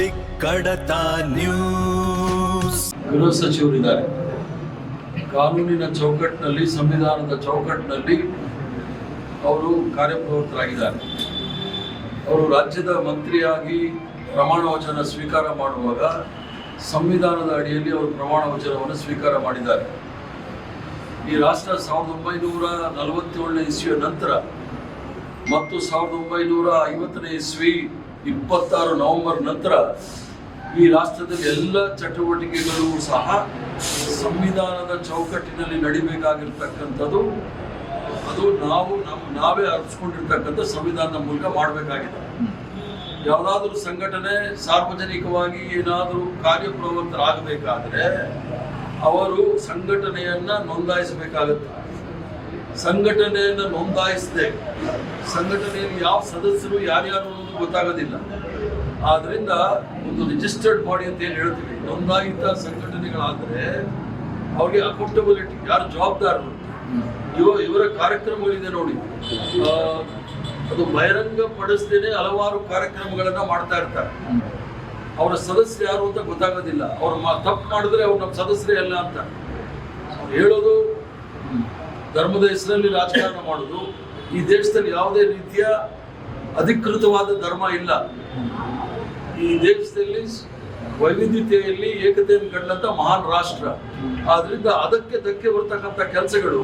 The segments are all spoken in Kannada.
ಪಬ್ಲಿಕ್ ಕಡತ ನ್ಯೂಸ್. ಗೃಹ ಸಚಿವರಿದ್ದಾರೆ. ಕಾನೂನಿನ ಚೌಕಟ್ಟಿನಲ್ಲಿ, ಸಂವಿಧಾನದ ಚೌಕಟ್ಟಿನಲ್ಲಿ ಅವರು ಕಾರ್ಯಪ್ರವೃತ್ತರಾಗಿದ್ದಾರೆ. ಅವರು ರಾಜ್ಯದ ಮಂತ್ರಿಯಾಗಿ ಪ್ರಮಾಣ ವಚನ ಸ್ವೀಕಾರ ಮಾಡುವಾಗ ಸಂವಿಧಾನದ ಅಡಿಯಲ್ಲಿ ಅವರು ಪ್ರಮಾಣ ವಚನವನ್ನು ಸ್ವೀಕಾರ ಮಾಡಿದ್ದಾರೆ. ಈ ರಾಷ್ಟ್ರ 1947ನೇ ಇಸ್ವಿಯ ನಂತರ ಮತ್ತು 1950ನೇ ಇಸ್ವಿ 26 ನವೆಂಬರ್ ನಂತರ ಈ ರಾಷ್ಟ್ರದಲ್ಲಿ ಎಲ್ಲ ಚಟುವಟಿಕೆಗಳು ಸಹ ಸಂವಿಧಾನದ ಚೌಕಟ್ಟಿನಲ್ಲಿ ನಡಿಬೇಕಾಗಿರ್ತಕ್ಕಂಥದ್ದು. ಅದು ನಾವೇ ಅರ್ಪಿಸ್ಕೊಂಡಿರ್ತಕ್ಕಂಥ ಸಂವಿಧಾನದ ಮೂಲಕ ಮಾಡಬೇಕಾಗಿದೆ. ಯಾವುದಾದ್ರೂ ಸಂಘಟನೆ ಸಾರ್ವಜನಿಕವಾಗಿ ಏನಾದರೂ ಕಾರ್ಯಪ್ರವೃತ್ತರಾಗಬೇಕಾದ್ರೆ ಅವರು ಸಂಘಟನೆಯನ್ನ ನೋಂದಾಯಿಸಬೇಕಾಗುತ್ತೆ. ಸಂಘಟನೆಯನ್ನು ನೋಂದಾಯಿಸದೆ ಸಂಘಟನೆಯಲ್ಲಿ ಯಾವ ಸದಸ್ಯರು ಯಾರ್ಯಾರು ಅನ್ನೋದು ಗೊತ್ತಾಗೋದಿಲ್ಲ. ಆದ್ರಿಂದ ಒಂದು ರಿಜಿಸ್ಟರ್ಡ್ ಬಾಡಿ ಅಂತ ಏನು ಹೇಳ್ತೀವಿ, ನೋಂದಾಯಿತ ಸಂಘಟನೆಗಳಾದರೆ ಅವ್ರಿಗೆ ಅಕೌಂಟಬಿಲಿಟಿ, ಯಾರು ಜವಾಬ್ದಾರರು, ಇವರ ಕಾರ್ಯಕ್ರಮಗಳಿದೆ ನೋಡಿ. ಅದು ಬಹಿರಂಗ ಪಡಿಸದೇನೆ ಹಲವಾರು ಕಾರ್ಯಕ್ರಮಗಳನ್ನ ಮಾಡ್ತಾ ಇರ್ತಾರೆ. ಅವರ ಸದಸ್ಯರು ಯಾರು ಅಂತ ಗೊತ್ತಾಗೋದಿಲ್ಲ. ಅವ್ರು ತಪ್ಪು ಮಾಡಿದ್ರೆ ಅವ್ರು ನಮ್ಮ ಸದಸ್ಯರೇ ಅಲ್ಲ ಅಂತ ಅವ್ರು ಹೇಳೋದು. ಧರ್ಮದ ಹೆಸರಲ್ಲಿ ರಾಜಕಾರಣ ಮಾಡೋದು. ಈ ದೇಶದಲ್ಲಿ ಯಾವುದೇ ರೀತಿಯ ಅಧಿಕೃತವಾದ ಧರ್ಮ ಇಲ್ಲ. ಈ ದೇಶದಲ್ಲಿ ವೈವಿಧ್ಯತೆಯಲ್ಲಿ ಏಕತೆಯನ್ನು ಕಂಡಂತ ಮಹಾನ್ ರಾಷ್ಟ್ರ. ಆದ್ರಿಂದ ಅದಕ್ಕೆ ಧಕ್ಕೆ ಬರ್ತಕ್ಕಂಥ ಕೆಲಸಗಳು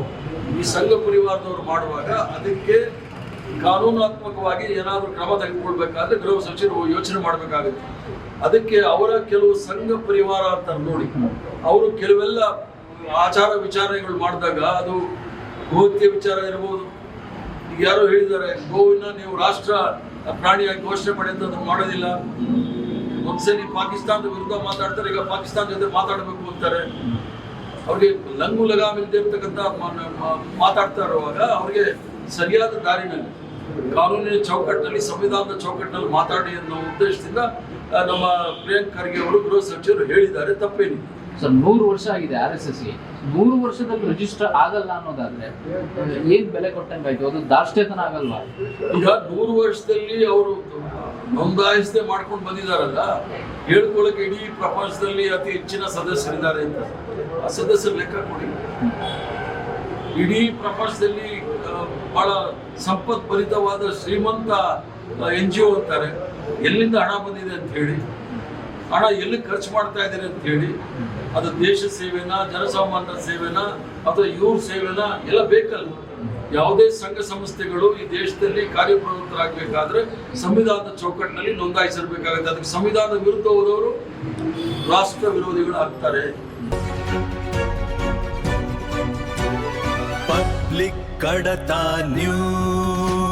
ಈ ಸಂಘ ಪರಿವಾರದವರು ಮಾಡುವಾಗ ಅದಕ್ಕೆ ಕಾನೂನಾತ್ಮಕವಾಗಿ ಏನಾದರೂ ಕ್ರಮ ತೆಗೆದುಕೊಳ್ಬೇಕಾದ್ರೆ ಗೃಹ ಸಚಿವರು ಯೋಚನೆ ಮಾಡಬೇಕಾಗುತ್ತೆ. ಅದಕ್ಕೆ ಅವರ ಕೆಲವು ಸಂಘ ಪರಿವಾರ ಅಂತ ನೋಡಿ ಅವರು ಕೆಲವೆಲ್ಲ ಆಚಾರ ವಿಚಾರಗಳು ಮಾಡಿದಾಗ ಅದು ಗೋಹತ್ಯೆ ವಿಚಾರ ಇರಬಹುದು. ಈಗ ಯಾರೋ ಹೇಳಿದ್ದಾರೆ, ಗೋವನ್ನ ನೀವು ರಾಷ್ಟ್ರ ಪ್ರಾಣಿಯಾಗಿ ಘೋಷಣೆ ಮಾಡಿ ಅಂತ ಅದನ್ನು ಮಾಡೋದಿಲ್ಲ. ಒಂದ್ಸಲಿ ಪಾಕಿಸ್ತಾನದ ವಿರುದ್ಧ ಮಾತಾಡ್ತಾರೆ, ಈಗ ಪಾಕಿಸ್ತಾನ ಜೊತೆ ಮಾತಾಡಬೇಕು ಅಂತಾರೆ. ಅವ್ರಿಗೆ ಲಂಗು ಲಗಾಮಿಲ್ಲದೆ ಇರ್ತಕ್ಕಂಥ ಮಾತಾಡ್ತಾ ಇರುವಾಗ ಅವ್ರಿಗೆ ಸರಿಯಾದ ದಾರಿನಲ್ಲಿ ಕಾನೂನಿನ ಚೌಕಟ್ಟಿನಲ್ಲಿ, ಸಂವಿಧಾನದ ಚೌಕಟ್ಟಿನಲ್ಲಿ ಮಾತಾಡಿ ಅನ್ನೋ ಉದ್ದೇಶದಿಂದ ನಮ್ಮ ಪ್ರಿಯಾಂಕ್ ಖರ್ಗೆ ಅವರು ಗೃಹ ಸಚಿವರು ಹೇಳಿದ್ದಾರೆ. ತಪ್ಪೇನಿದೆ ಸರ್. 100 ವರ್ಷ ಆಗಿದೆ RSS ಗೆ. 100 ವರ್ಷದಲ್ಲಿ ರಿಜಿಸ್ಟರ್ ಆಗಲ್ಲ ಅನ್ನೋದಾದ್ರೆ ಏನ್ ಬೆಲೆ ಕೊಟ್ಟಂಗಾಯ್ತು? ಅದು ದಾರ್ಷ್ಟ್ಯತನ ಆಗಲ್ವಾ? ಈಗ 100 ವರ್ಷದಲ್ಲಿ ಅವರು ನೋಂದಾಯಿಸದೆ ಮಾಡ್ಕೊಂಡು ಬಂದಿದಾರಲ್ಲ, ಹೇಳ್ಕೊಳ್ಳಕ್ಕೆ ಇಡೀ ಪ್ರಪಂಚದಲ್ಲಿ ಅತಿ ಹೆಚ್ಚಿನ ಸದಸ್ಯರಿದ್ದಾರೆ ಅಂತ. ಆ ಸದಸ್ಯರ ಲೆಕ್ಕ ಕೊಡಿ. ಇಡೀ ಪ್ರಪಂಚದಲ್ಲಿ ಬಹಳ ಸಂಪತ್ಭರಿತವಾದ ಶ್ರೀಮಂತ NGO ಅಂತಾರೆ. ಎಲ್ಲಿಂದ ಹಣ ಬಂದಿದೆ ಅಂತ ಹೇಳಿ, ಹಣ ಎಲ್ಲಿ ಖರ್ಚು ಮಾಡ್ತಾ ಇದ್ದಾರೆ ಅಂತ ಹೇಳಿ, ಅದು ದೇಶ ಸೇವೆನಾ, ಜನಸಾಮಾನ್ಯರ ಸೇವೆನಾ, ಅಥವಾ ಇವ್ರ ಸೇವೆನಾ, ಎಲ್ಲ ಬೇಕಲ್ಲ. ಯಾವುದೇ ಸಂಘ ಸಂಸ್ಥೆಗಳು ಈ ದೇಶದಲ್ಲಿ ಕಾರ್ಯಪ್ರವೃತ್ತರಾಗಬೇಕಾದ್ರೆ ಸಂವಿಧಾನದ ಚೌಕಟ್ಟಿನಲ್ಲಿ ನೋಂದಾಯಿಸಿರ್ಬೇಕಾಗುತ್ತೆ. ಅದಕ್ಕೆ ಸಂವಿಧಾನದ ವಿರುದ್ಧ ಹೋದವರು ರಾಷ್ಟ್ರ ವಿರೋಧಿಗಳು ಆಗ್ತಾರೆ. ಪಬ್ಲಿಕ್ ಕಡತ ನ್ಯೂಸ್.